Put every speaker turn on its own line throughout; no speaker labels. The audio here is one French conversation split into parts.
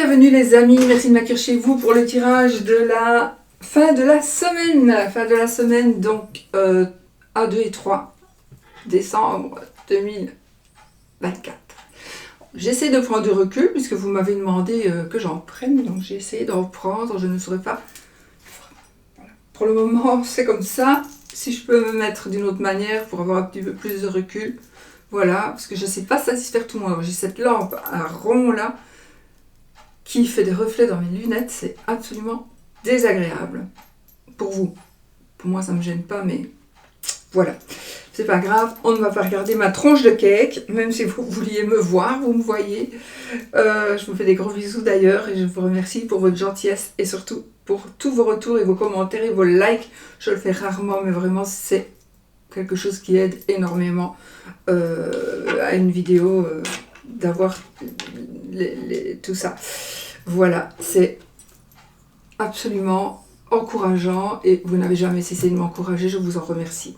Bienvenue les amis, merci de m'accueillir chez vous pour le tirage de la fin de la semaine. Fin de la semaine, donc à 2 et 3 décembre 2024. J'essaie de prendre du recul puisque vous m'avez demandé que j'en prenne, donc j'ai essayé d'en prendre, je ne saurais pas. Voilà. Pour le moment, c'est comme ça. Si je peux me mettre d'une autre manière pour avoir un petit peu plus de recul, voilà, parce que je ne sais pas satisfaire tout le monde. J'ai cette lampe à rond là qui fait des reflets dans mes lunettes, c'est absolument désagréable. Pour vous. Pour moi, ça ne me gêne pas, mais voilà. C'est pas grave, on ne va pas regarder ma tronche de cake, même si vous vouliez me voir, vous me voyez. Je vous fais des gros bisous d'ailleurs et je vous remercie pour votre gentillesse et surtout pour tous vos retours et vos commentaires et vos likes. Je le fais rarement, mais vraiment c'est quelque chose qui aide énormément à une vidéo, d'avoir tout ça. Voilà, c'est absolument encourageant et vous n'avez jamais cessé de m'encourager, je vous en remercie.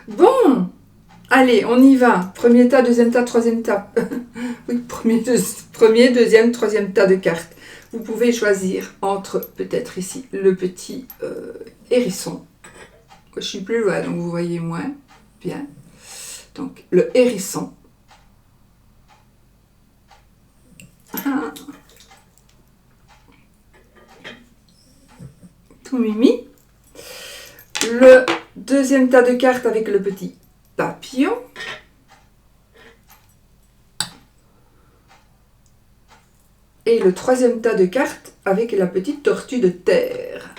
Bon, allez, on y va. Premier tas, deuxième tas, troisième tas. Oui, premier, deuxième, troisième tas de cartes. Vous pouvez choisir entre, peut-être ici, le petit hérisson. Je suis plus loin, donc vous voyez moins. Bien. Donc, le hérisson. Ah. Tout mimi. Le deuxième tas de cartes avec le petit papillon. Et le troisième tas de cartes avec la petite tortue de terre.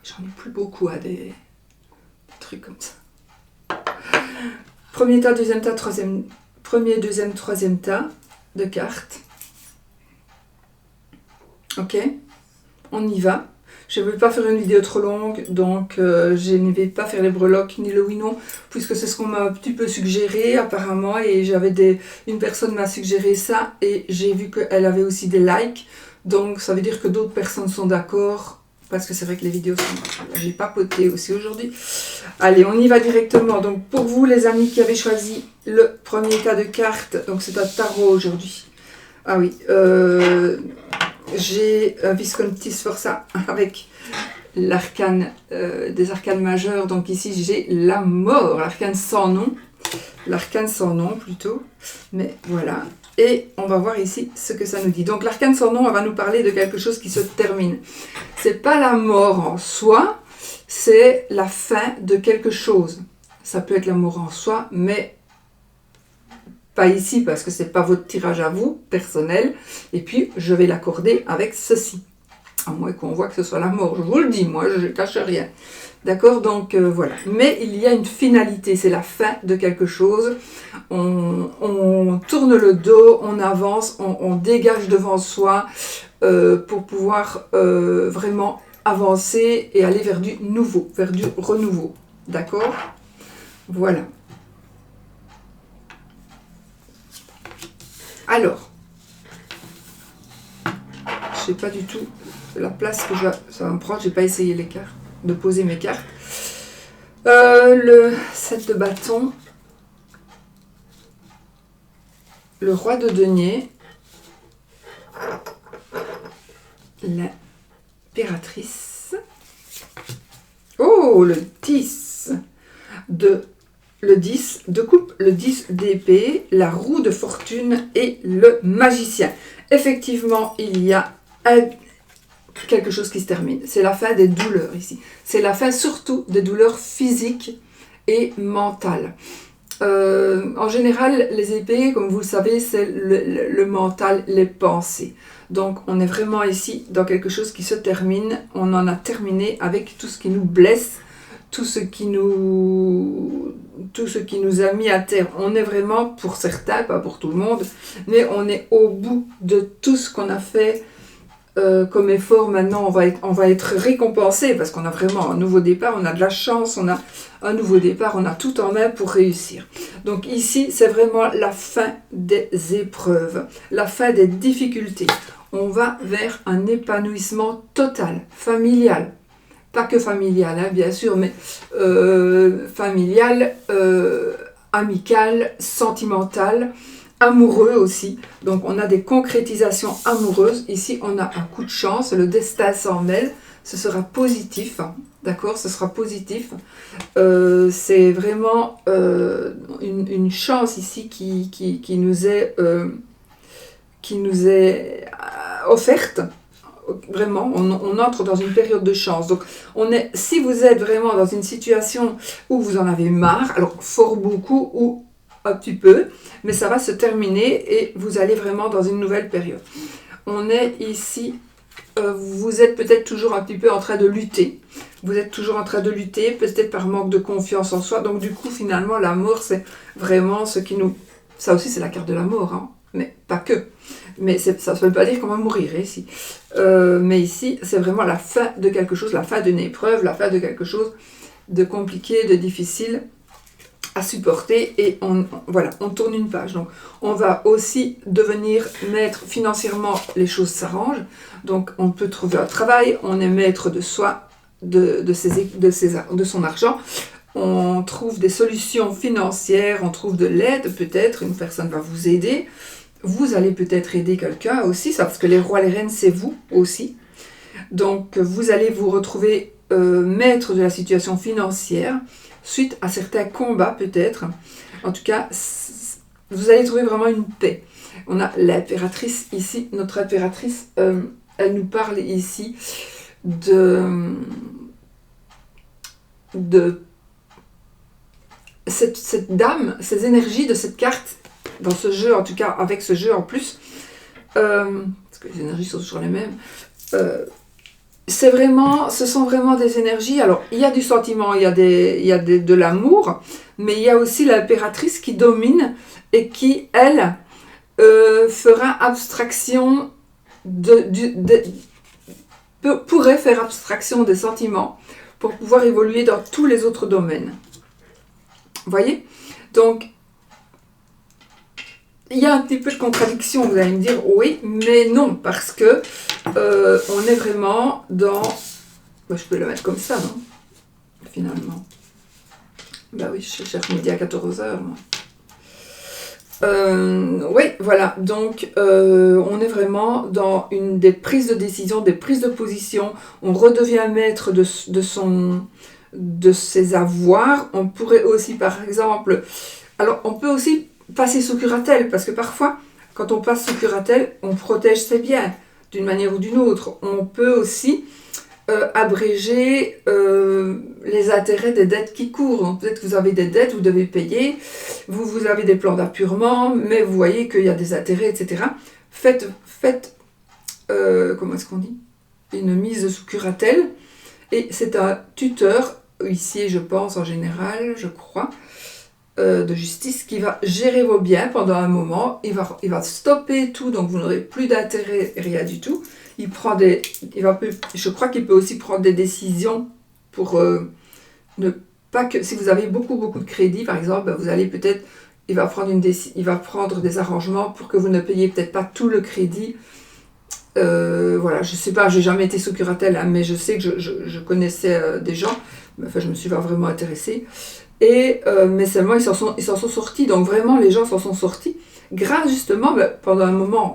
J'en ai plus beaucoup à des trucs comme ça. Premier tas, deuxième tas, premier, deuxième, troisième tas de cartes. Ok, on y va. Je ne vais pas faire une vidéo trop longue, donc je ne vais pas faire les breloques ni le oui non, puisque c'est ce qu'on m'a un petit peu suggéré apparemment, et une personne m'a suggéré ça, et j'ai vu qu'elle avait aussi des likes, donc ça veut dire que d'autres personnes sont d'accord, parce que c'est vrai que les vidéos sont... J'ai papoté aussi aujourd'hui. Allez, on y va directement. Donc pour vous les amis qui avez choisi le premier tas de cartes, donc c'est un tarot aujourd'hui. Ah oui, j'ai un Visconti Sforza avec l'arcane des arcanes majeurs. Donc ici j'ai la mort, l'arcane sans nom. L'arcane sans nom plutôt. Mais voilà. Et on va voir ici ce que ça nous dit. Donc l'arcane sans nom, on va nous parler de quelque chose qui se termine. C'est pas la mort en soi, c'est la fin de quelque chose. Ça peut être la mort en soi, mais pas ici parce que c'est pas votre tirage à vous, personnel. Et puis je vais l'accorder avec ceci. À moins qu'on voit que ce soit la mort. Je vous le dis, moi je ne cache rien. D'accord, donc voilà. Mais il y a une finalité, c'est la fin de quelque chose. On tourne le dos, on avance, on dégage devant soi pour pouvoir vraiment avancer et aller vers du nouveau, vers du renouveau. D'accord? Voilà. Alors, je sais pas du tout la place que ça va me prendre. J'ai pas essayé les cartes, de poser mes cartes. Le 7 de bâton, le roi de denier, l'impératrice. Oh, le 10 de coupe, le 10 d'épée, la roue de fortune et le magicien. Effectivement, il y a quelque chose qui se termine. C'est la fin des douleurs ici. C'est la fin surtout des douleurs physiques et mentales. En général, les épées, comme vous le savez, c'est le mental, les pensées. Donc, on est vraiment ici dans quelque chose qui se termine. On en a terminé avec tout ce qui nous blesse, tout ce qui nous a mis à terre. On est vraiment, pour certains, pas pour tout le monde, mais on est au bout de tout ce qu'on a fait comme effort. Maintenant, on va être récompensé parce qu'on a vraiment un nouveau départ, on a de la chance, on a un nouveau départ, on a tout en main pour réussir. Donc ici, c'est vraiment la fin des épreuves, la fin des difficultés. On va vers un épanouissement total, familial. Pas que familial, hein, bien sûr, mais familial, amical, sentimental, amoureux aussi. Donc on a des concrétisations amoureuses. Ici on a un coup de chance, le destin s'en mêle, ce sera positif, d'accord, ce sera positif. C'est vraiment une chance ici qui nous est offerte. Vraiment, on entre dans une période de chance. Donc, si vous êtes vraiment dans une situation où vous en avez marre, alors fort beaucoup ou un petit peu, mais ça va se terminer et vous allez vraiment dans une nouvelle période. On est ici, vous êtes peut-être toujours un petit peu en train de lutter. Vous êtes toujours en train de lutter, peut-être par manque de confiance en soi. Donc, du coup, finalement, la mort, c'est vraiment ce qui nous... Ça aussi, c'est la carte de la mort, hein, mais pas que. Mais ça ne veut pas dire qu'on va mourir ici. Mais ici, c'est vraiment la fin de quelque chose, la fin d'une épreuve, la fin de quelque chose de compliqué, de difficile à supporter. Et voilà, on tourne une page. Donc, on va aussi devenir maître financièrement, les choses s'arrangent. Donc, on peut trouver un travail, on est maître de soi, de son argent. On trouve des solutions financières, on trouve de l'aide peut-être, une personne va vous aider. Vous allez peut-être aider quelqu'un aussi, ça, parce que les rois, les reines, c'est vous aussi. Donc, vous allez vous retrouver maître de la situation financière, suite à certains combats peut-être. En tout cas, vous allez trouver vraiment une paix. On a l'impératrice ici, notre impératrice, elle nous parle ici de cette dame, ces énergies de cette carte, dans ce jeu, en tout cas avec ce jeu en plus, parce que les énergies sont toujours les mêmes, ce sont vraiment des énergies. Alors, il y a du sentiment, il y a de l'amour, mais il y a aussi l'impératrice qui domine et qui, elle, fera abstraction pourrait faire abstraction des sentiments pour pouvoir évoluer dans tous les autres domaines. Vous voyez? Donc, il y a un petit peu de contradiction, vous allez me dire oui, mais non, parce que on est vraiment dans... Bah, je peux le mettre comme ça, non? Finalement. Bah oui, je cherche midi à 14h, moi. Oui, voilà, donc on est vraiment dans des prises de décision, des prises de position, on redevient maître de ses avoirs. On pourrait aussi, par exemple, alors on peut aussi passer sous curatelle, parce que parfois, quand on passe sous curatelle, on protège ses biens d'une manière ou d'une autre. On peut aussi abréger les intérêts des dettes qui courent. Peut-être que vous avez des dettes, vous devez payer, vous avez des plans d'appurement, mais vous voyez qu'il y a des intérêts, etc. Faites comment est-ce qu'on dit? Une mise sous curatelle, et c'est un tuteur, ici je pense en général, je crois, de justice, qui va gérer vos biens pendant un moment. Il va stopper tout, donc vous n'aurez plus d'intérêt, rien du tout. Je crois qu'il peut aussi prendre des décisions pour ne pas que... Si vous avez beaucoup de crédit, par exemple, vous allez peut-être... Il va prendre des arrangements pour que vous ne payiez peut-être pas tout le crédit. Voilà, je sais pas, j'ai jamais été sous curatelle, hein, mais je sais que je connaissais des gens. Enfin, je me suis pas vraiment intéressée. Mais seulement, ils s'en sont sortis. Donc vraiment, les gens s'en sont sortis. Grâce justement, pendant un moment,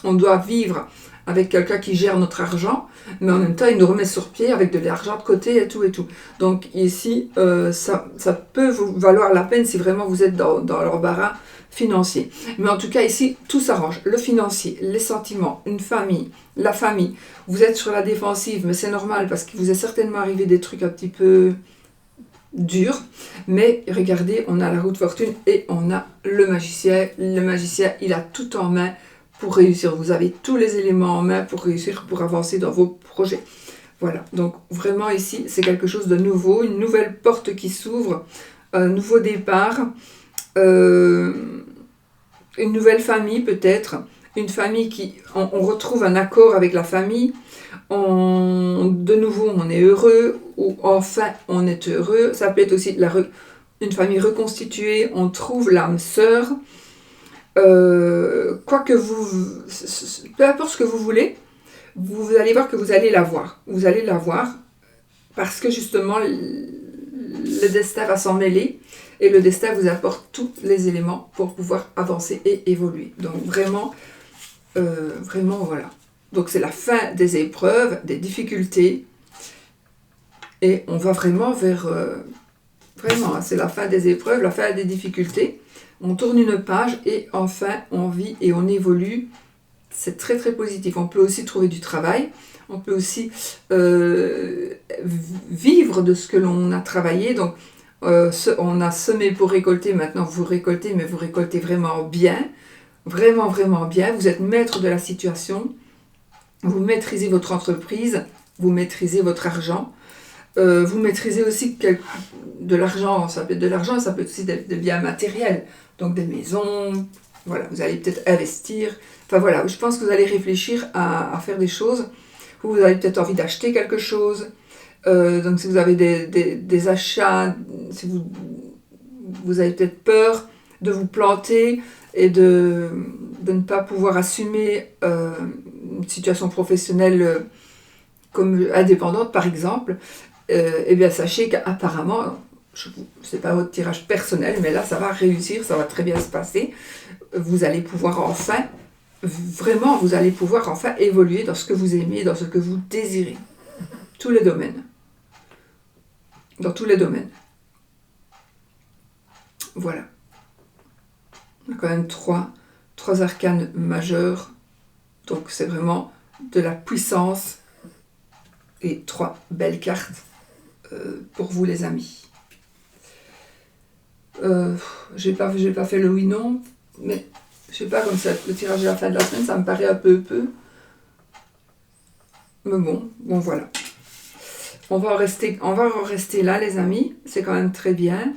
on doit vivre avec quelqu'un qui gère notre argent, mais en même temps, il nous remet sur pied avec de l'argent de côté et tout et tout. Donc ici, ça peut vous valoir la peine si vraiment vous êtes dans l'embarras financier. Mais en tout cas, ici, tout s'arrange. Le financier, les sentiments, une famille, la famille. Vous êtes sur la défensive, mais c'est normal parce qu'il vous est certainement arrivé des trucs un petit peu dur, mais regardez, on a la roue de fortune et on a le magicien. Le magicien, il a tout en main pour réussir. Vous avez tous les éléments en main pour réussir, pour avancer dans vos projets. Voilà, donc vraiment ici, c'est quelque chose de nouveau, une nouvelle porte qui s'ouvre, un nouveau départ, une nouvelle famille peut-être, une famille qui... On retrouve un accord avec la famille, de nouveau on est heureux, ou enfin on est heureux. Ça peut être aussi une famille reconstituée, on trouve l'âme sœur, peu importe ce que vous voulez, vous allez voir que vous allez l'avoir. Vous allez l'avoir parce que justement le destin va s'en mêler et le destin vous apporte tous les éléments pour pouvoir avancer et évoluer. Donc vraiment, vraiment voilà. Donc c'est la fin des épreuves, des difficultés, et on va vraiment vers... vraiment, c'est la fin des épreuves, la fin des difficultés. On tourne une page et enfin on vit et on évolue. C'est très très positif. On peut aussi trouver du travail. On peut aussi vivre de ce que l'on a travaillé. Donc on a semé pour récolter. Maintenant vous récoltez, mais vous récoltez vraiment bien. Vraiment vraiment bien. Vous êtes maître de la situation. Vous maîtrisez votre entreprise. Vous maîtrisez votre argent. Vous maîtrisez aussi de l'argent. Ça peut être de l'argent, ça peut être aussi des biens matériels. Donc des maisons. Voilà, vous allez peut-être investir. Enfin voilà, je pense que vous allez réfléchir à faire des choses. Vous avez peut-être envie d'acheter quelque chose. Donc si vous avez des achats, si vous avez peut-être peur de vous planter et de ne pas pouvoir assumer une situation professionnelle comme indépendante par exemple, eh bien sachez qu'apparemment, ce n'est pas votre tirage personnel, mais là ça va réussir, ça va très bien se passer. Vous allez pouvoir enfin, vraiment, vous allez pouvoir enfin évoluer dans ce que vous aimez, dans ce que vous désirez. Tous les domaines. Dans tous les domaines. Voilà. On a quand même trois arcanes majeurs. Donc c'est vraiment de la puissance et 3 belles cartes pour vous les amis. J'ai pas fait le oui-non, mais je sais pas, comme ça, le tirage à la fin de la semaine, ça me paraît un peu. Mais bon voilà. On va en rester là les amis, c'est quand même très bien.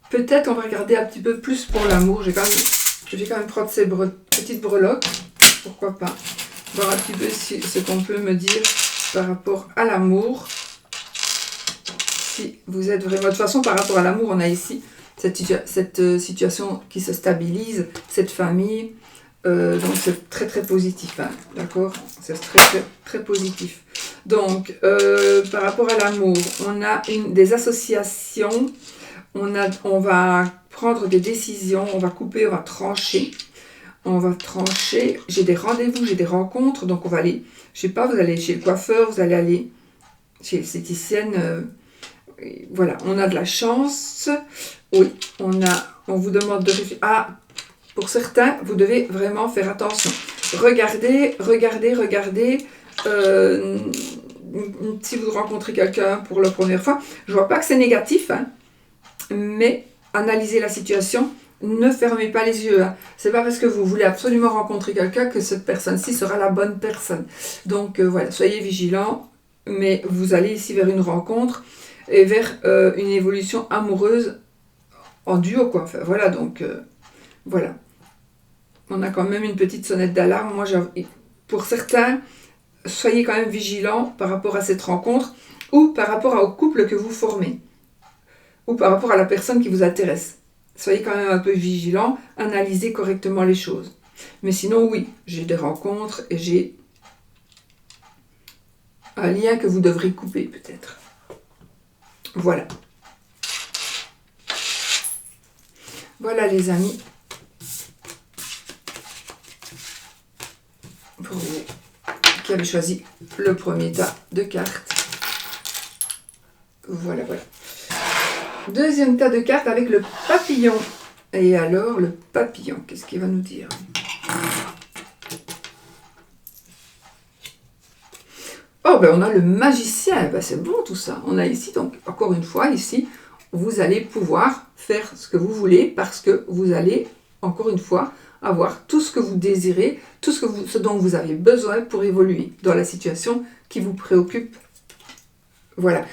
Peut-être on va regarder un petit peu plus pour l'amour. Je vais quand même prendre ces petites breloques, pourquoi pas. Voir un petit peu ce qu'on peut me dire par rapport à l'amour. Si vous êtes vraiment... De toute façon, par rapport à l'amour, on a ici cette situation qui se stabilise, cette famille. Donc c'est très très positif, hein, d'accord? C'est très très très positif. Donc par rapport à l'amour, on a des associations, on va prendre des décisions, on va couper, on va trancher. J'ai des rendez-vous, j'ai des rencontres, donc on va aller, je sais pas, vous allez chez le coiffeur, vous allez aller chez l'esthéticienne, voilà, on a de la chance, oui, on vous demande de réfléchir. Ah, pour certains, vous devez vraiment faire attention. Regardez, si vous rencontrez quelqu'un pour la première fois, je vois pas que c'est négatif, hein, mais analysez la situation. Ne fermez pas les yeux. Hein. C'est pas parce que vous voulez absolument rencontrer quelqu'un que cette personne-ci sera la bonne personne. Donc voilà, soyez vigilants. Mais vous allez ici vers une rencontre et vers une évolution amoureuse en duo, quoi. Enfin, voilà, donc voilà. On a quand même une petite sonnette d'alarme. Moi, pour certains, soyez quand même vigilants par rapport à cette rencontre ou par rapport au couple que vous formez ou par rapport à la personne qui vous intéresse. Soyez quand même un peu vigilants, analysez correctement les choses. Mais sinon, oui, j'ai des rencontres et j'ai un lien que vous devrez couper peut-être. Voilà. Voilà les amis. Pour vous qui avez choisi le premier tas de cartes. Voilà. Deuxième tas de cartes avec le papillon. Et alors, le papillon, qu'est-ce qu'il va nous dire? Oh, ben on a le magicien. Ben, c'est bon tout ça. On a ici, donc, encore une fois, ici, vous allez pouvoir faire ce que vous voulez parce que vous allez, encore une fois, avoir tout ce que vous désirez, tout ce dont vous avez besoin pour évoluer dans la situation qui vous préoccupe. Voilà.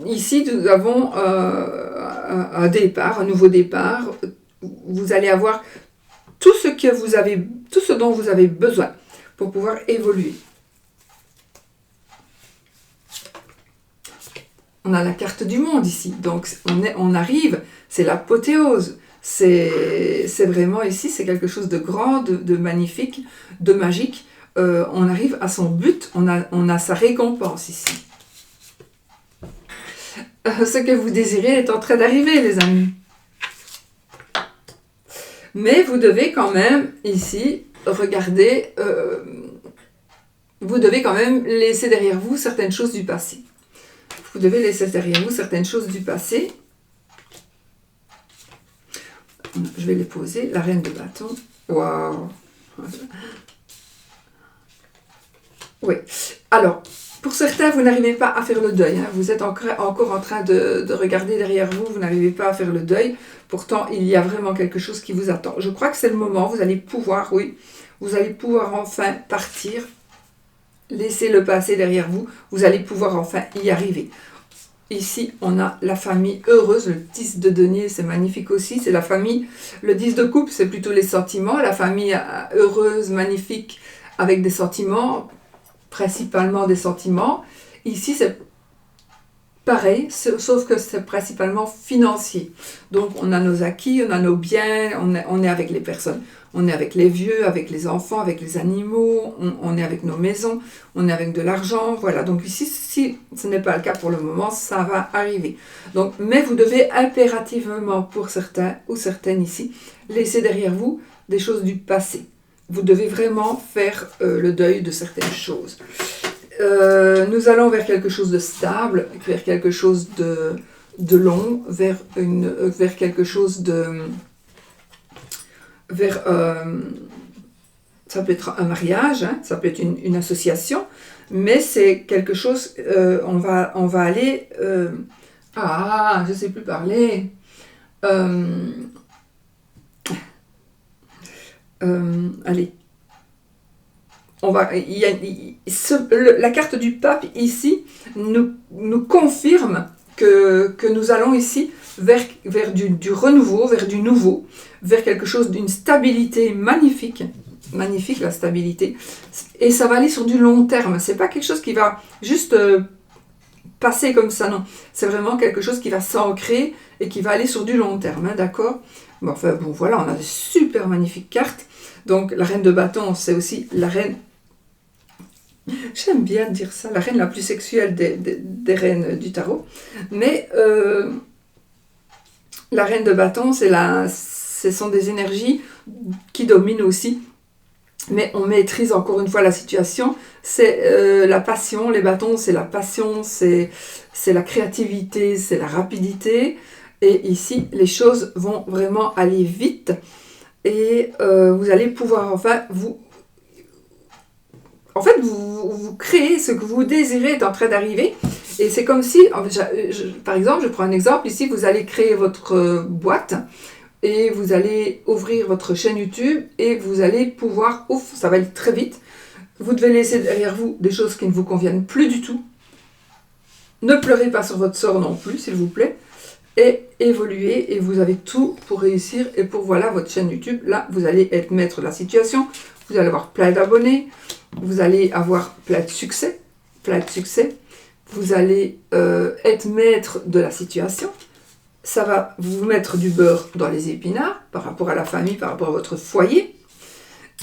Ici, nous avons un départ, un nouveau départ. Vous allez avoir tout ce dont vous avez besoin pour pouvoir évoluer. On a la carte du monde ici. Donc, on arrive, c'est l'apothéose. C'est vraiment ici, c'est quelque chose de grand, de magnifique, de magique. On arrive à son but, on a sa récompense ici. ce que vous désirez est en train d'arriver, les amis. Mais vous devez quand même, ici, regarder... vous devez quand même laisser derrière vous certaines choses du passé. Vous devez laisser derrière vous certaines choses du passé. Je vais les poser. La reine de bâton. Waouh! Oui. Alors, pour certains, vous n'arrivez pas à faire le deuil. Hein. Vous êtes encore en train de regarder derrière vous. Vous n'arrivez pas à faire le deuil. Pourtant, il y a vraiment quelque chose qui vous attend. Je crois que c'est le moment. Vous allez pouvoir, oui, vous allez pouvoir enfin partir. Laissez le passé derrière vous. Vous allez pouvoir enfin y arriver. Ici, on a la famille heureuse, le 10 de denier, c'est magnifique aussi, c'est la famille. Le 10 de coupe, c'est plutôt les sentiments. La famille heureuse, magnifique, avec des sentiments, principalement des sentiments. Ici, c'est pareil, sauf que c'est principalement financier. Donc, on a nos acquis, on a nos biens, on est avec les personnes. On est avec les vieux, avec les enfants, avec les animaux, on est avec nos maisons, on est avec de l'argent, voilà. Donc ici, si ce n'est pas le cas pour le moment, ça va arriver. Donc, mais vous devez impérativement, pour certains ou certaines ici, laisser derrière vous des choses du passé. Vous devez vraiment faire le deuil de certaines choses. Nous allons vers quelque chose de stable, vers quelque chose de long, vers quelque chose de... ça peut être un mariage, hein, ça peut être une association, mais c'est quelque chose, on va aller, je ne sais plus parler, allez, la carte du pape ici nous confirme que nous allons ici vers du renouveau, vers du nouveau, vers quelque chose d'une stabilité magnifique, magnifique la stabilité, et ça va aller sur du long terme, c'est pas quelque chose qui va juste passer comme ça, non, c'est vraiment quelque chose qui va s'ancrer et qui va aller sur du long terme, hein, d'accord? Bon, enfin bon, voilà, on a de super magnifiques cartes, donc la reine de bâton, c'est aussi la reine, j'aime bien dire ça, la reine la plus sexuelle des reines du tarot, mais la reine de bâton, ce sont des énergies qui dominent aussi, mais on maîtrise encore une fois la situation. C'est la passion, les bâtons, c'est la passion, c'est la créativité, c'est la rapidité. Et ici, les choses vont vraiment aller vite et vous allez pouvoir enfin vous créez ce que vous désirez est en train d'arriver. Et c'est comme si, par exemple, je prends un exemple, ici vous allez créer votre boîte et vous allez ouvrir votre chaîne YouTube et vous allez pouvoir, ça va aller très vite, vous devez laisser derrière vous des choses qui ne vous conviennent plus du tout. Ne pleurez pas sur votre sort non plus, s'il vous plaît, et évoluez et vous avez tout pour réussir et pour voilà votre chaîne YouTube. Là, vous allez être maître de la situation, vous allez avoir plein d'abonnés, vous allez avoir plein de succès, vous allez être maître de la situation, ça va vous mettre du beurre dans les épinards par rapport à la famille, par rapport à votre foyer,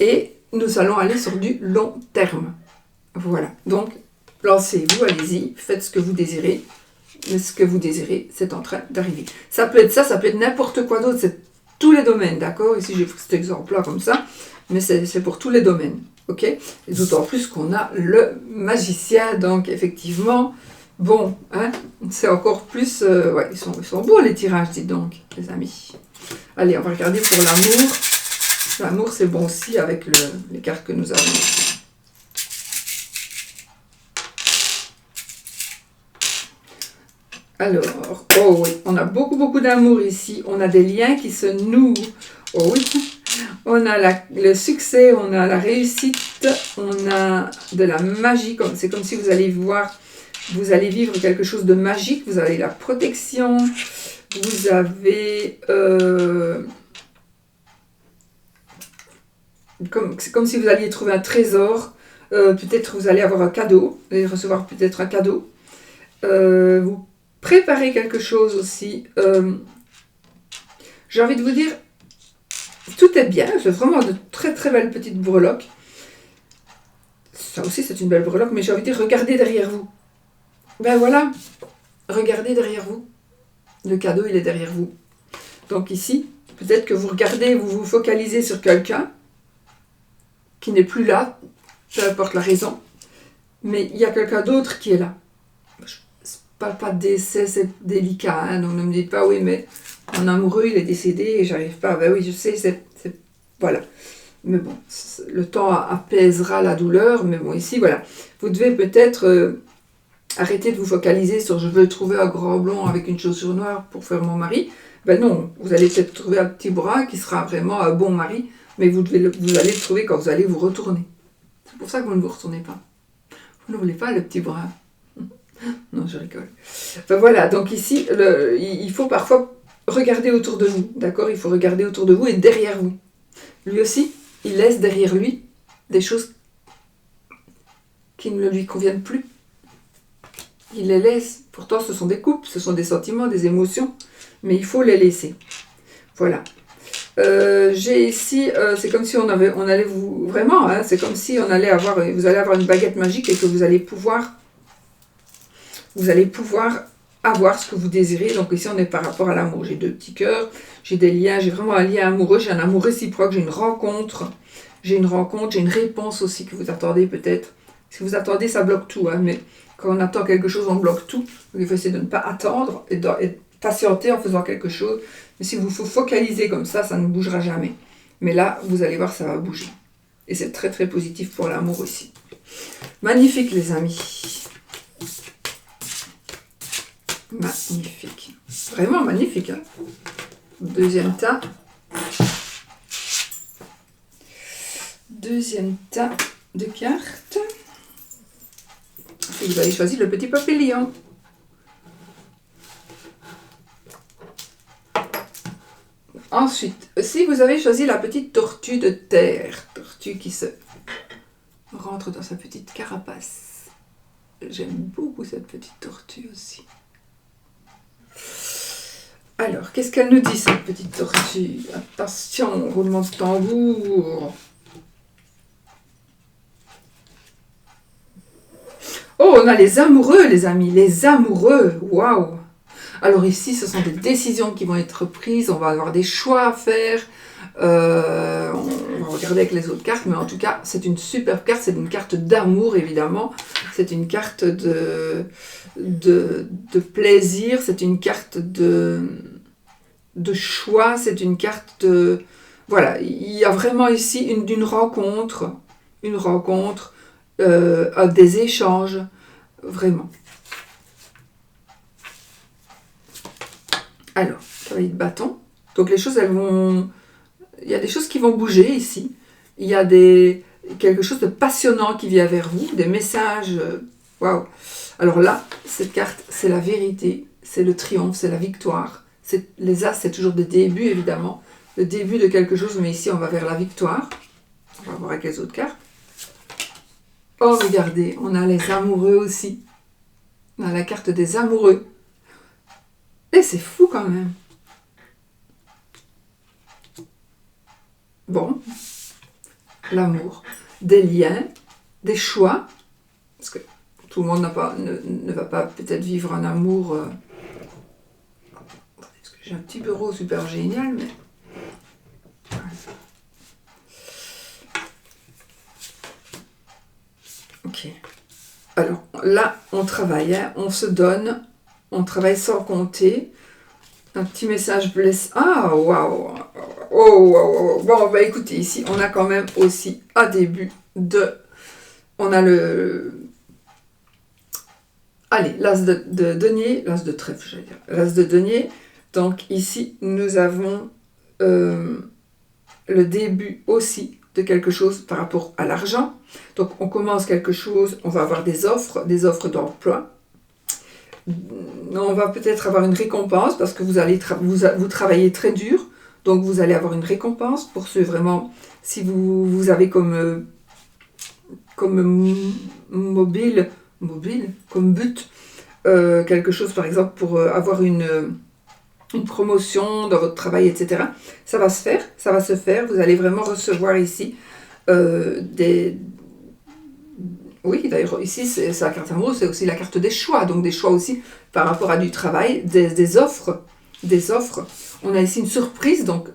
et nous allons aller sur du long terme. Voilà, donc lancez-vous, allez-y, faites ce que vous désirez, mais ce que vous désirez, c'est en train d'arriver. Ça peut être ça, ça peut être n'importe quoi d'autre, c'est tous les domaines, d'accord? Ici j'ai pris cet exemple-là comme ça, mais c'est pour tous les domaines. Ok, et d'autant plus qu'on a le magicien, donc effectivement, bon, hein, c'est encore plus, ouais, ils sont beaux les tirages, dites donc, les amis. Allez, on va regarder pour l'amour. L'amour, c'est bon aussi avec les cartes que nous avons ici. Alors, oh oui, on a beaucoup d'amour ici, on a des liens qui se nouent, oh oui. On a le succès, on a la réussite, on a de la magie. C'est comme si vous allez vivre quelque chose de magique. Vous avez la protection, vous avez... c'est comme si vous alliez trouver un trésor. Peut-être vous allez avoir un cadeau, vous allez recevoir peut-être un cadeau. Vous préparez quelque chose aussi. J'ai envie de vous dire... Tout est bien, c'est vraiment de très belles petites breloques. Ça aussi c'est une belle breloque, mais j'ai envie de dire, regardez derrière vous. Ben voilà, regardez derrière vous. Le cadeau, il est derrière vous. Donc ici, peut-être que vous regardez, vous vous focalisez sur quelqu'un qui n'est plus là, peu importe la raison, mais il y a quelqu'un d'autre qui est là. Je ne parle pas de décès, c'est délicat, hein, donc ne me dites pas, oui, mais mon amoureux, il est décédé et j'arrive pas. Ben oui, je sais, voilà. Mais bon, le temps apaisera la douleur, mais bon, ici, voilà. Vous devez peut-être arrêter de vous focaliser sur « je veux trouver un grand blond avec une chaussure noire pour faire mon mari ». Ben non, vous allez peut-être trouver un petit brun qui sera vraiment un bon mari, mais vous allez le trouver quand vous allez vous retourner. C'est pour ça que vous ne vous retournez pas. Vous ne voulez pas le petit brun. Non, je rigole. Ben voilà, donc ici, il faut parfois regarder autour de vous, d'accord? Il faut regarder autour de vous et derrière vous. Lui aussi, il laisse derrière lui des choses qui ne lui conviennent plus. Il les laisse. Pourtant, ce sont des couples, ce sont des sentiments, des émotions, mais il faut les laisser. Voilà. J'ai ici, c'est comme si on allait vous... Vraiment, hein, c'est comme si vous allez avoir une baguette magique et que vous allez pouvoir avoir ce que vous désirez. Donc ici, on est par rapport à l'amour. J'ai 2 petits cœurs, j'ai des liens, j'ai vraiment un lien amoureux, j'ai un amour réciproque, j'ai une rencontre, j'ai une réponse aussi que vous attendez peut-être. Si vous attendez, ça bloque tout, hein, mais quand on attend quelque chose, on bloque tout. Donc il faut essayer de ne pas attendre et patienter en faisant quelque chose. Mais si vous vous focalisez comme ça ne bougera jamais. Mais là, vous allez voir, ça va bouger. Et c'est très très positif pour l'amour aussi. Magnifique les amis. Magnifique. Vraiment magnifique. Hein. Deuxième tas. Deuxième tas de cartes. Et vous avez choisi le petit papillon. Ensuite, si vous avez choisi la petite tortue de terre, tortue qui se rentre dans sa petite carapace. J'aime beaucoup cette petite tortue aussi. Alors, qu'est-ce qu'elle nous dit cette petite tortue? Attention, roulement de tambour. Oh, on a les amoureux, les amis, les amoureux. Waouh! Alors ici, ce sont des décisions qui vont être prises, on va avoir des choix à faire, on va regarder avec les autres cartes, mais en tout cas, c'est une superbe carte, c'est une carte d'amour, évidemment, c'est une carte de plaisir, c'est une carte de choix, c'est une carte de... Voilà, il y a vraiment ici une rencontre, des échanges, vraiment. Alors, cavalier de bâton. Donc les choses, il y a des choses qui vont bouger ici. Il y a quelque chose de passionnant qui vient vers vous, des messages. Waouh! Alors là, cette carte, c'est la vérité, c'est le triomphe, c'est la victoire. Les as, c'est toujours des débuts, évidemment. Le début de quelque chose, mais ici, on va vers la victoire. On va voir avec les autres cartes. Oh, regardez, on a les amoureux aussi. On a la carte des amoureux. Et c'est fou quand même. Bon, l'amour, des liens, des choix, parce que tout le monde ne va pas peut-être vivre un amour. Parce que j'ai un petit bureau super génial, mais. Voilà. Ok. Alors là, on travaille, hein, on se donne. On travaille sans compter. Un petit message blessé. Ah, waouh! Oh, wow. Bon, bah écoutez, ici, on a quand même aussi un début de... On a le... Allez, l'as de denier, l'as de trèfle, j'allais dire. L'as de denier. Donc ici, nous avons le début aussi de quelque chose par rapport à l'argent. Donc on commence quelque chose, on va avoir des offres d'emploi. On va peut-être avoir une récompense parce que vous travaillez très dur, donc vous allez avoir une récompense pour ce vraiment, si vous avez comme mobile, comme but, quelque chose par exemple pour avoir une promotion dans votre travail, etc. Ça va se faire, vous allez vraiment recevoir ici Oui, d'ailleurs, ici, c'est la carte amoureuse, c'est aussi la carte des choix. Donc, des choix aussi par rapport à du travail, des offres. Des offres. On a ici une surprise, donc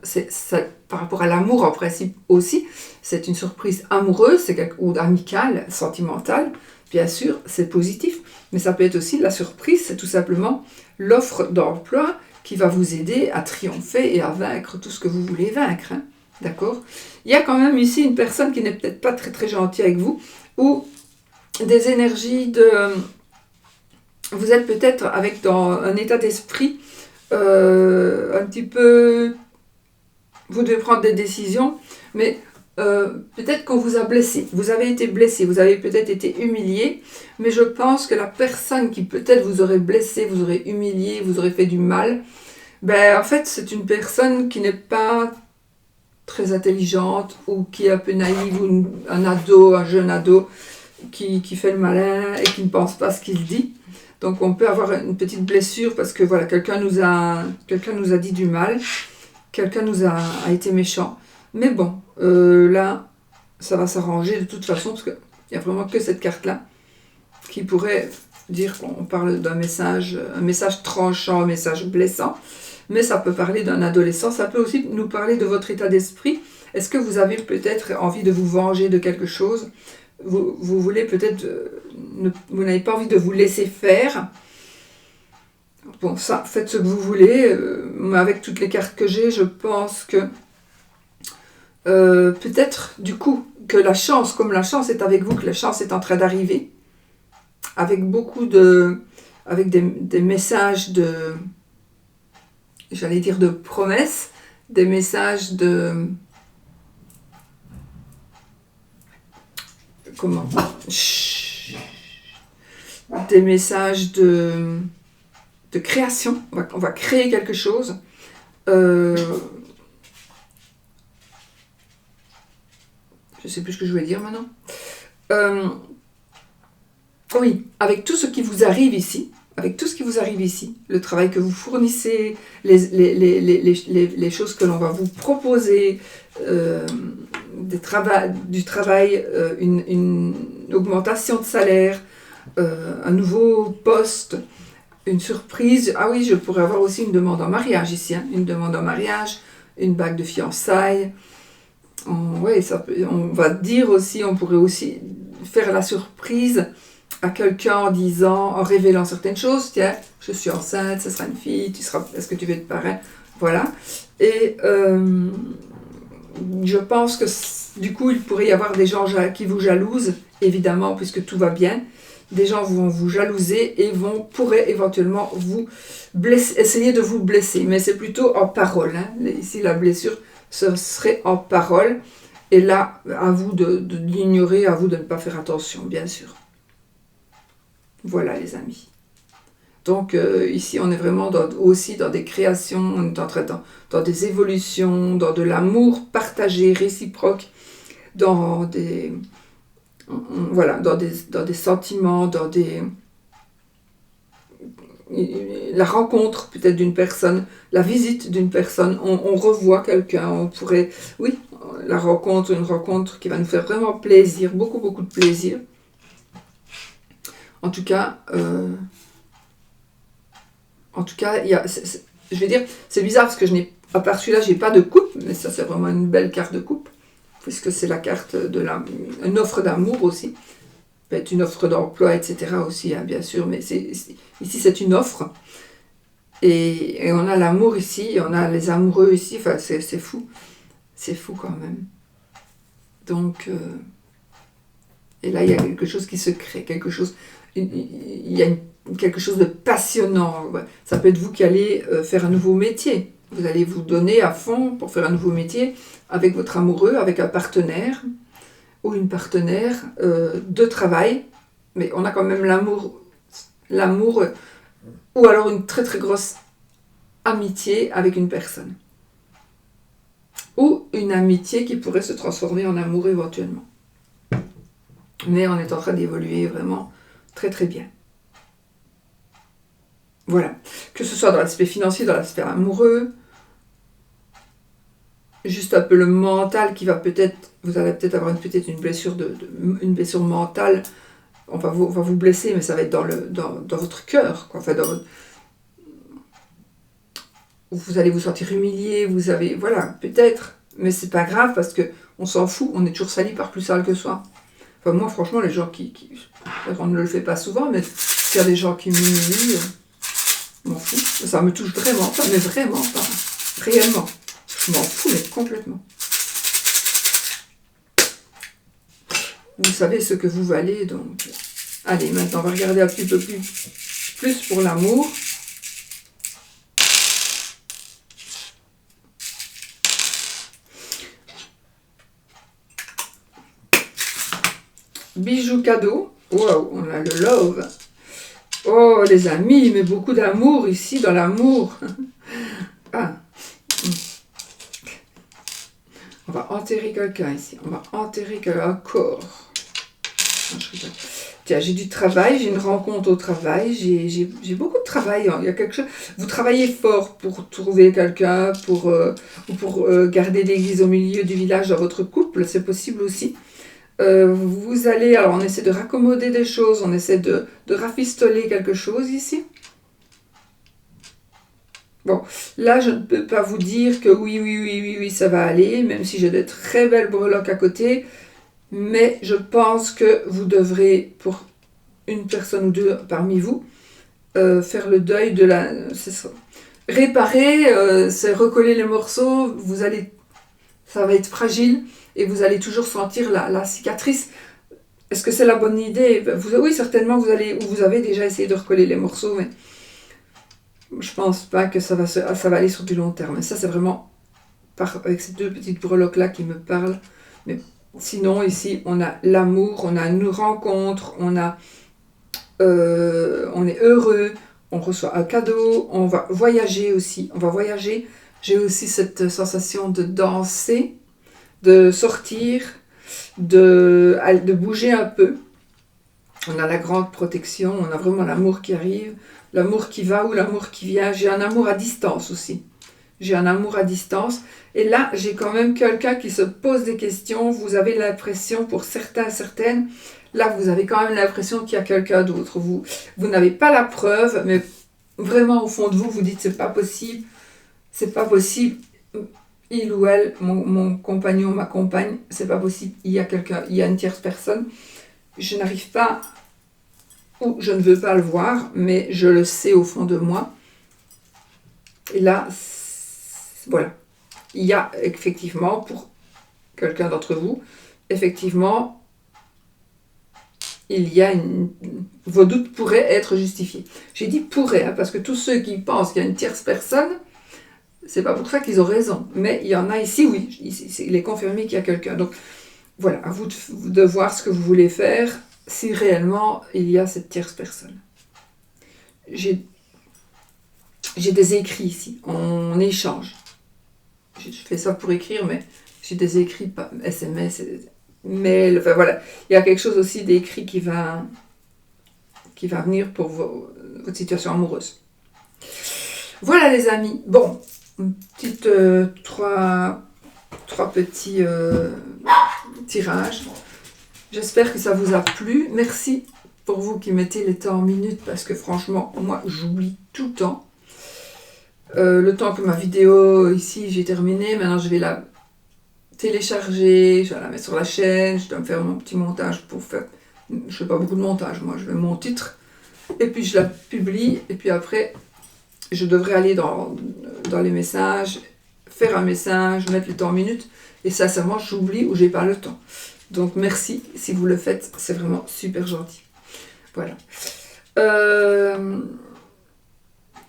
par rapport à l'amour en principe aussi. C'est une surprise amoureuse ou amicale, sentimentale. Bien sûr, c'est positif. Mais ça peut être aussi la surprise, c'est tout simplement l'offre d'emploi qui va vous aider à triompher et à vaincre tout ce que vous voulez vaincre. Hein. D'accord? Il y a quand même ici une personne qui n'est peut-être pas très très gentille avec vous, ou des énergies de... Vous êtes peut-être dans un état d'esprit un petit peu... Vous devez prendre des décisions, mais peut-être qu'on vous a blessé. Vous avez été blessé, vous avez peut-être été humilié, mais je pense que la personne qui peut-être vous aurait blessé, vous aurait humilié, vous aurait fait du mal, ben en fait c'est une personne qui n'est pas très intelligente ou qui est un peu naïve, ou un ado, un jeune ado, qui fait le malin et qui ne pense pas ce qu'il dit. Donc on peut avoir une petite blessure parce que voilà, quelqu'un nous a dit du mal, quelqu'un a été méchant. Mais bon, là, ça va s'arranger de toute façon parce qu'il n'y a vraiment que cette carte-là qui pourrait dire qu'on parle d'un message, un message tranchant, un message blessant. Mais ça peut parler d'un adolescent, ça peut aussi nous parler de votre état d'esprit. Est-ce que vous avez peut-être envie de vous venger de quelque chose ? Vous voulez peut-être, vous n'avez pas envie de vous laisser faire. Bon, ça, faites ce que vous voulez. Avec toutes les cartes que j'ai, je pense que peut-être, du coup, que la chance, comme la chance est avec vous, que la chance est en train d'arriver, avec beaucoup de... avec des messages de... j'allais dire de promesses, des messages de... comment ? Des messages de création. On va créer quelque chose. Je ne sais plus ce que je voulais dire maintenant. Oui, avec tout ce qui vous arrive ici, le travail que vous fournissez, les choses que l'on va vous proposer, du travail, une augmentation de salaire, un nouveau poste, une surprise. Ah oui, je pourrais avoir aussi une demande en mariage ici, hein, une demande en mariage, une bague de fiançailles. On va dire aussi, on pourrait aussi faire la surprise à quelqu'un en révélant certaines choses. Tiens, je suis enceinte, ce sera une fille, est-ce que tu veux être parrain ? Voilà. Et je pense que du coup, il pourrait y avoir des gens qui vous jalousent, évidemment, puisque tout va bien. Des gens vont vous jalouser et pourraient éventuellement vous blesser, essayer de vous blesser. Mais c'est plutôt en parole. Hein. Ici, la blessure, ce serait en parole. Et là, à vous d'ignorer, à vous de ne pas faire attention, bien sûr. Voilà, les amis. Donc, ici, on est vraiment aussi dans des créations, on est en train dans des évolutions, dans de l'amour partagé, réciproque, dans des sentiments, la rencontre peut-être d'une personne, la visite d'une personne, on revoit quelqu'un, on pourrait, oui, une rencontre qui va nous faire vraiment plaisir, beaucoup, beaucoup de plaisir. En tout cas, je vais dire, c'est bizarre parce que à part celui-là, j'ai pas de coupe, mais ça c'est vraiment une belle carte de coupe, puisque c'est la carte une offre d'amour aussi, peut être une offre d'emploi, etc. aussi, hein, bien sûr, mais ici c'est une offre, et on a l'amour ici, et on a les amoureux ici, enfin c'est fou quand même. Donc, et là il y a quelque chose qui se crée, il y a quelque chose de passionnant. Ça peut être vous qui allez faire un nouveau métier. Vous allez vous donner à fond pour faire un nouveau métier avec votre amoureux, avec un partenaire ou une partenaire de travail. Mais on a quand même l'amour ou alors une très très grosse amitié avec une personne. Ou une amitié qui pourrait se transformer en amour éventuellement. Mais on est en train d'évoluer vraiment très très bien. Voilà. Que ce soit dans l'aspect financier, dans l'aspect amoureux, juste un peu le mental qui va peut-être, vous allez peut-être avoir une blessure une blessure mentale on va vous blesser, mais ça va être dans votre cœur, quoi. Enfin, vous allez vous sentir humilié, vous avez, voilà, peut-être, mais c'est pas grave parce que on s'en fout, on est toujours sali par plus sale que soi. Enfin, moi, franchement, les gens on ne le fait pas souvent, mais s'il y a des gens qui m'humilient, je m'en fous. Ça me touche vraiment pas, mais vraiment pas. Réellement. Je m'en fous, mais complètement. Vous savez ce que vous valez, donc... Allez, maintenant, on va regarder un petit peu plus pour l'amour. Bijoux cadeau. Wow, on a le love. Oh, les amis, mais beaucoup d'amour ici, dans l'amour. Ah. On va enterrer quelqu'un ici. On va enterrer un corps. Tiens, j'ai du travail, j'ai une rencontre au travail, j'ai beaucoup de travail. Hein. Il y a quelque chose. Vous travaillez fort pour trouver quelqu'un, ou pour garder l'église au milieu du village dans votre couple, c'est possible aussi. Vous allez, alors on essaie de raccommoder des choses, on essaie de rafistoler quelque chose ici. Bon, là je ne peux pas vous dire que oui, ça va aller, même si j'ai de très belles breloques à côté, mais je pense que vous devrez, pour une personne ou deux parmi vous, faire le deuil de la... C'est ça. Réparer, c'est recoller les morceaux, ça va être fragile, et vous allez toujours sentir la cicatrice. Est-ce que c'est la bonne idée? Oui, certainement, vous avez déjà essayé de recoller les morceaux, mais je pense pas que ça va aller sur du long terme. Et ça, c'est vraiment avec ces deux petites breloques-là qui me parlent. Mais sinon, ici, on a l'amour, on a une rencontre, on est heureux, on reçoit un cadeau, on va voyager aussi. On va voyager. J'ai aussi cette sensation de danser, de sortir, de bouger un peu. On a la grande protection, on a vraiment l'amour qui arrive, l'amour qui va ou l'amour qui vient. J'ai un amour à distance aussi. J'ai un amour à distance. Et là, j'ai quand même quelqu'un qui se pose des questions. Vous avez l'impression, pour certains, certaines, là, vous avez quand même l'impression qu'il y a quelqu'un d'autre. Vous n'avez pas la preuve, mais vraiment, au fond de vous, vous dites, c'est pas possible. C'est pas possible. Il ou elle, mon compagnon, ma compagne, c'est pas possible. Il y a quelqu'un, il y a une tierce personne. Je n'arrive pas, ou je ne veux pas le voir, mais je le sais au fond de moi. Et là, voilà. Il y a effectivement, pour quelqu'un d'entre vous, effectivement, vos doutes pourraient être justifiés. J'ai dit pourrait, hein, parce que tous ceux qui pensent qu'il y a une tierce personne, c'est pas pour ça qu'ils ont raison. Mais il y en a ici, oui, il est confirmé qu'il y a quelqu'un. Donc, voilà, à vous de voir ce que vous voulez faire, si réellement il y a cette tierce personne. J'ai des écrits ici, on échange. Je fais ça pour écrire, mais j'ai des écrits, SMS, mail, enfin voilà. Il y a quelque chose aussi d'écrit qui va venir pour votre situation amoureuse. Voilà les amis. Bon, une petite trois petits tirages. J'espère que ça vous a plu. Merci pour vous qui mettez les temps en minutes, parce que franchement, moi, j'oublie tout le temps. Le temps que ma vidéo ici, j'ai terminé. Maintenant, je vais la télécharger, je vais la mettre sur la chaîne, je dois me faire mon petit montage pour faire... Je fais pas beaucoup de montage, moi, je fais mon titre, et puis je la publie, et puis après, je devrais aller dans les messages, faire un message, mettre les temps en minutes, et sincèrement, j'oublie ou j'ai pas le temps. Donc, merci, si vous le faites, c'est vraiment super gentil. Voilà.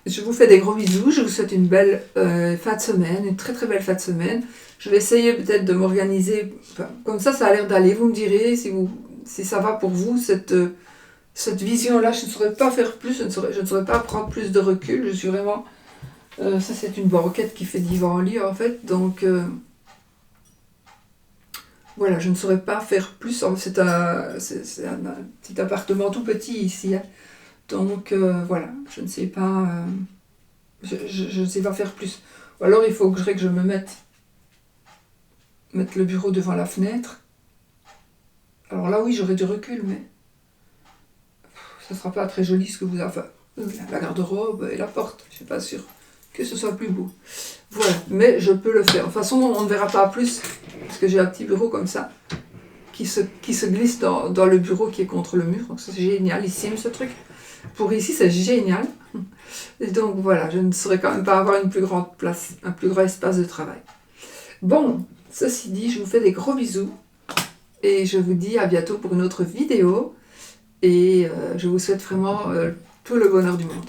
Je vous fais des gros bisous, je vous souhaite une belle fin de semaine, une très très belle fin de semaine. Je vais essayer peut-être de m'organiser, enfin, comme ça a l'air d'aller, vous me direz si ça va pour vous, cette vision-là. Je ne saurais pas faire plus, je ne saurais pas prendre plus de recul, je suis vraiment... ça c'est une banquette qui fait divan en lit en fait, donc voilà, je ne saurais pas faire plus, c'est un petit appartement tout petit ici, hein. Donc voilà, je ne sais pas, je ne sais pas faire plus. Ou alors il faudrait que je me mette le bureau devant la fenêtre. Alors là oui, j'aurais du recul, mais ce sera pas très joli ce que vous avez fait. La garde-robe et la porte, je suis pas sûre que ce soit plus beau. Voilà, mais je peux le faire. De toute façon, on ne verra pas plus, parce que j'ai un petit bureau comme ça, qui se glisse dans le bureau qui est contre le mur. Donc c'est génialissime ce truc. Pour ici, c'est génial. Et donc voilà, je ne saurais quand même pas avoir une plus grande place, un plus grand espace de travail. Bon, ceci dit, je vous fais des gros bisous. Et je vous dis à bientôt pour une autre vidéo. Et je vous souhaite vraiment tout le bonheur du monde.